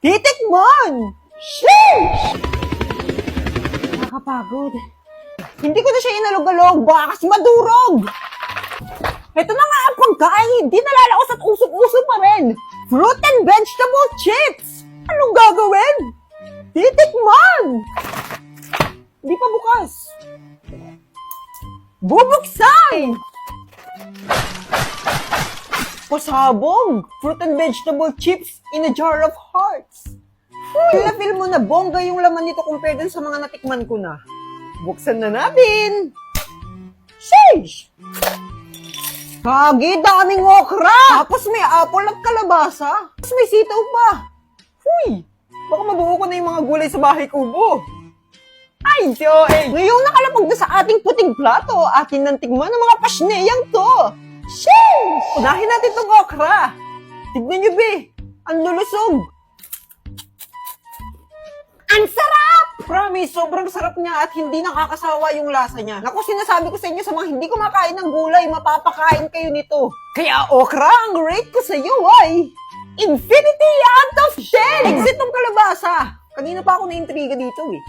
Titikman! Sheesh! Nakakapagod. Hindi ko na siya inalog-alog, baka kasi madurog. Ito na nga ang pagkain, hindi nalalaos at usok-usok pa rin. Fruit and vegetable chips! Anong gagawin? Titikman! Hindi pa bukas. Bubuksan! Pasabog! Fruit and vegetable chips in a jar of hearts. Feel mo na bongga yung laman nito compared dun sa mga natikman ko na. Buksan na natin! Sheesh! Kagi, daming okra! Tapos may apple at kalabasa. Tapos may sitaw pa. Huy! Baka mabuo ko na yung mga gulay sa bahay kubo. Ay, Joey! Ngayong nakalapag na sa ating puting plato, atin nang tigman ng mga pasneyang to. Sheesh! Unahin natin itong okra. Tignan nyo, be. Ang lulusog. Ang sarap! Promise, sobrang sarap niya at hindi nakakasawa yung lasa niya. Naku, sinasabi ko sa inyo sa mga hindi kumakain ng gulay, mapapakain kayo nito. Kaya okra, ang rate ko sa iyo ay infinity out of 10! Exit ng kalabasa. Kanina pa ako na-intriga dito eh.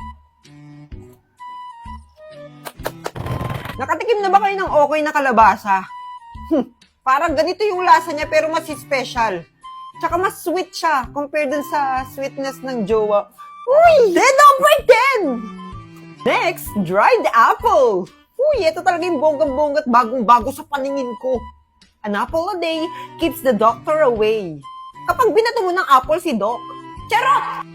Nakatikim na ba kayo ng okay na kalabasa? Parang ganito yung lasa niya pero mas special. Tsaka mas sweet siya compared dun sa sweetness ng jowa. Uy! 10 over 10! Next, dried apple. Uy, ito talaga yung bonggang-bongga at bagong-bago sa paningin ko. An apple a day keeps the doctor away. Kapag binato mo ng apple si Doc, charot!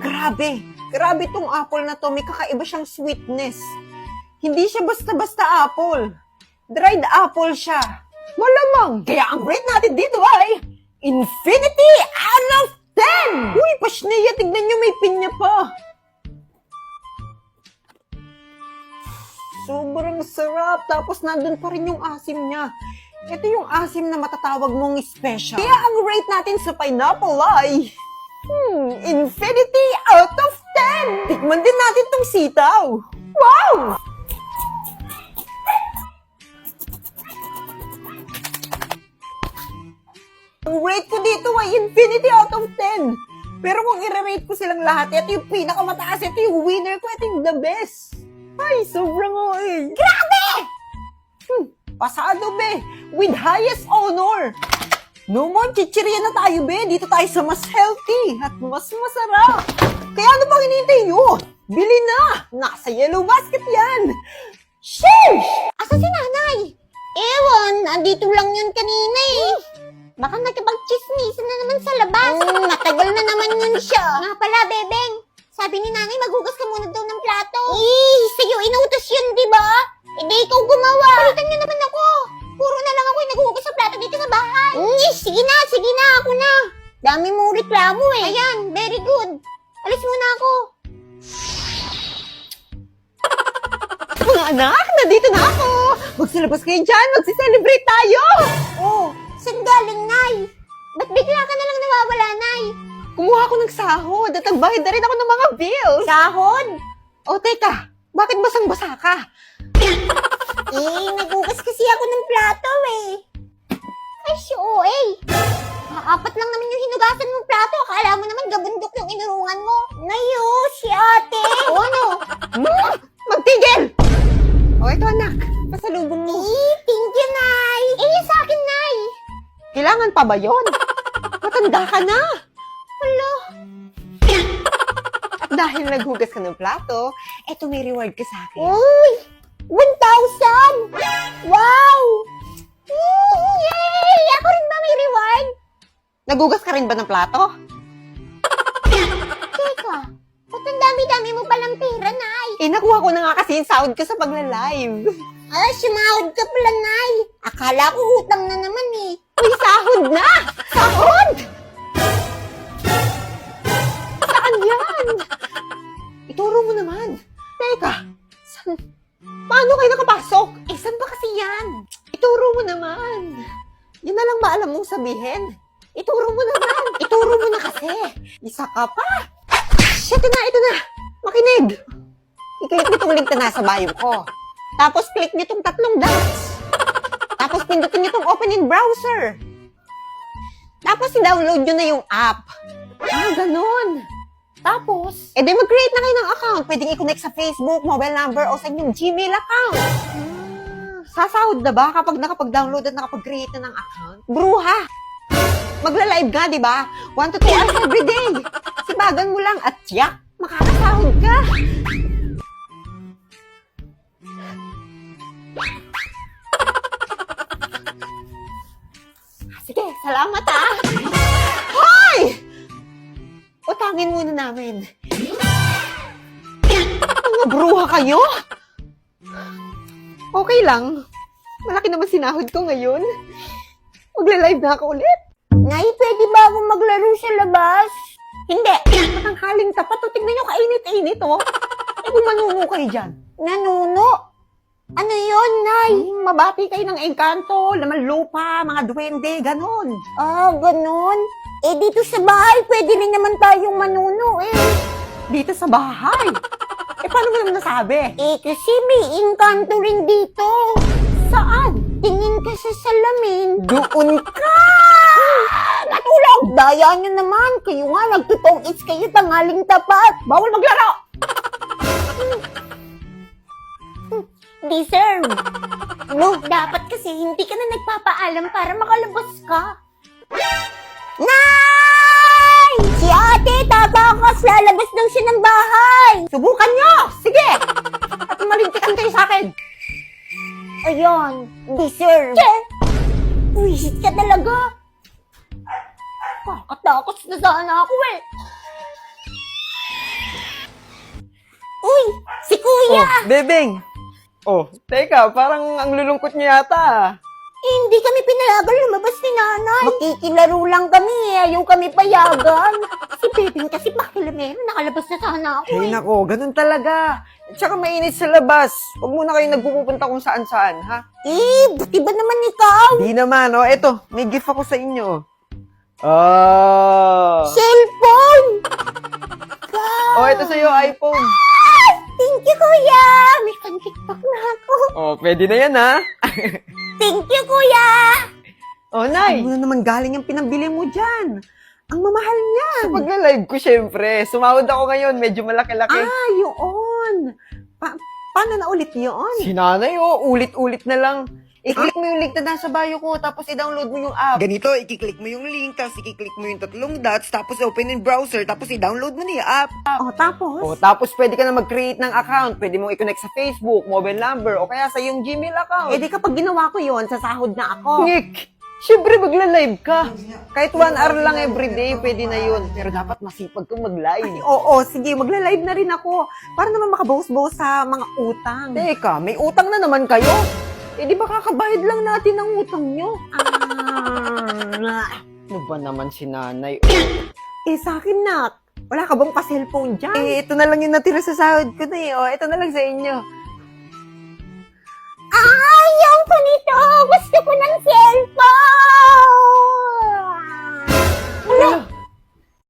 Grabe! Grabe tong apple na to. May kakaiba siyang sweetness. Hindi siya basta-basta apple. Dried apple siya. Malamang. Kaya ang rate natin dito ay infinity out of 10! Uy, pasneya, tignan nyo, may pinya pa. Sobrang sarap. Tapos nandun pa rin yung asim niya. Ito yung asim na matatawag mong special. Kaya ang rate natin sa pineapple ay infinity out of 10! Tikman din natin tong sitaw. Wow! Ang rate ko dito ay infinity out of 10. Pero kung i-rate ko silang lahat, ito yung pinakamataas, ito yung winner ko, ito yung the best. Ay, sobrang grabe! Pasado, be. With highest honor. No more chichirya na tayo, be. Dito tayo sa mas healthy at mas masarap. Kaya ano bang hinihintay nyo? Bili na! Nasa yellow basket yan! Sheesh! Asa si nanay? Ewan, andito lang yun kanina eh. Baka nakipag-chismisan na naman sa labas. Matagal na naman yun siya. Nga pala, Bebeng. Sabi ni nanay, maghugas ka muna daw ng plato. Sa'yo inutos yun, di ba? Hindi ikaw gumawa. Palitan niyo naman ako. Puro na lang ako yung naghuhugas ng plato dito sa bahay. Sige na, ako na. Dami mo reklamo eh. Ayan, very good. Alis muna ako. Mga anak, nandito na ako. Magsilabas kayo dyan, magsiselebrate tayo. Oh, saan galing, Nay? Ba't bigla ka na lang nawawala, Nay? Kumuha ako ng sahod at nagbayad na rin ako ng mga bills. Sahod? O teka, bakit basang-basa ka? Naghugas kasi ako ng plato eh. Ay, OA. Apat lang naman yung hinugasan mong plato. Akala mo naman gabundok yung inurungan mo. Nayo, si ate. O ano? Magtigil! O ito anak, pasalubong mo. Thank you, Nay. Yung sa akin, Nay. Kailangan pa ba yun? Matanda ka na. Hala. At dahil naghugas ka ng plato, eto may reward ka sa akin. Uy! 1,000! Wow! Yay! Ako rin ba may reward? Nagugas ka rin ba ng plato? Teka, ba't ang dami-dami mo palang pera, Nay? Nakuha ko na nga kasi yung sahod ko sa pagla-live. Sumahod ka pala, Nay. Akala ko utang na naman eh. Uy, sahod na! Sahod! Saan yan? Ituro mo naman. Teka, paano kayo nakapasok? Saan ba kasi yan? Ituro mo naman. Yan na lang ba alam mong sabihin? Ituro mo naman. Ituro mo na kasi. Isa ka pa. Ito na. Makinig. I-click nitong link na nasa bio ko. Tapos click nitong 3 dots. Tapos pindutin nitong open in browser. Tapos i-download nyo na yung app. Ah, ganun. Tapos? Eh, di mag-create na kayo ng account. Pwedeng i-connect sa Facebook, mobile number, o sa inyong Gmail account. Sasahod na ba kapag nakapag-download at nakapag-create na ng account? Bruha! Magla-live ka, di ba? 1 to 2 hours every day. Sibagan mo lang at tiyak, makakasahod ka. Sige, salamat ah. Hoy! Utangin muna namin. Mga bruha kayo? Okay lang. Malaki naman sinahod ko ngayon. Magla-live na ako ulit. Nay, pwede ba akong maglaro sa labas? Hindi. Matanghaling tapat. O, tignan nyo, kainit-init, oh. Eh, kung manuno kayo dyan. Nanuno? Ano yun, Nay? Mabati kayo ng engkanto, laman lupa, mga duwende, ganon. Ah, ganun. Eh, dito sa bahay, pwede rin naman tayong manuno eh. Dito sa bahay. Eh, paano mo naman nasabi? Eh, kasi may engkanto rin dito. Saan? Tingin ka sa salamin. Doon ka! Natulog! Daya nyo naman. Kayo nga, nagtutong-its kayo tangaling tapat. Bawal maglaro! Deserve. No, dapat kasi hindi ka na nagpapaalam para makalabas ka. Nay! Si ate, tatakas. Lalabas lang siya ng bahay. Subukan nyo! Sige! At malintikan kayo sa akin. Ayun, deserve. Wisit ka talaga. Kakatakot na sana ako eh. Uy, si kuya. Bebeng! Oh, teka, parang ang lulungkot niya yata. Hindi kami pinayagan lumabas ni nanay. Makikilaro lang kami eh. Ayaw kami payagan. Si Bebing kasi pakilamero. Nakalabas na sana ako Ay eh. nako, ganun talaga. Tsaka mainit sa labas. Huwag muna kayo nagpupunta kung saan-saan, ha? Eh, buti ba naman ikaw? Di naman, oh. Eto, may gift ako sa inyo. Oh. Cellphone! Oh, ito sa'yo, iPhone. Thank you, kuya! May pan-tiktok na ako. Oh, pwede na yan, ha? Thank you, kuya! Oh, Nay. Ano na naman galing yung pinambili mo dyan? Ang mamahal niyan. Sa pagla-live ko, syempre. Sumahod ako ngayon. Medyo malaki-laki. Ah, yun. Paano na ulit yun? Si nanay, oh. Ulit-ulit na lang. I-click mo yung link na nasa bio ko, tapos i-download mo yung app. Ganito, i-click mo yung link, tapos i-click mo yung tatlong dots, tapos open in browser, tapos i-download mo na yung app. Oh, tapos? O, tapos pwede ka na mag-create ng account. Pwede mong i-connect sa Facebook, mobile number, o kaya sa iyong Gmail account. Eh di kapag ginawa ko yun, sasahod na ako. Nick, syempre magla-live ka. Kahit 1 hour lang everyday, pwede na yun. Pero dapat masipag kang mag-live. Oo, sige, magla-live na rin ako. Para naman makabawas-bawas sa mga utang. Teka, may utang na naman kayo. Eh di ba kakabayad lang natin ang utang nyo? Ano ba naman si nanay? Eh, sa akin, Nak. Wala ka bang pa-cellphone dyan? Eh, ito na lang yung natira sa sahod ko na eh. O, ito na lang sa inyo. Ayaw ko nito! Gusto ko ng cellphone!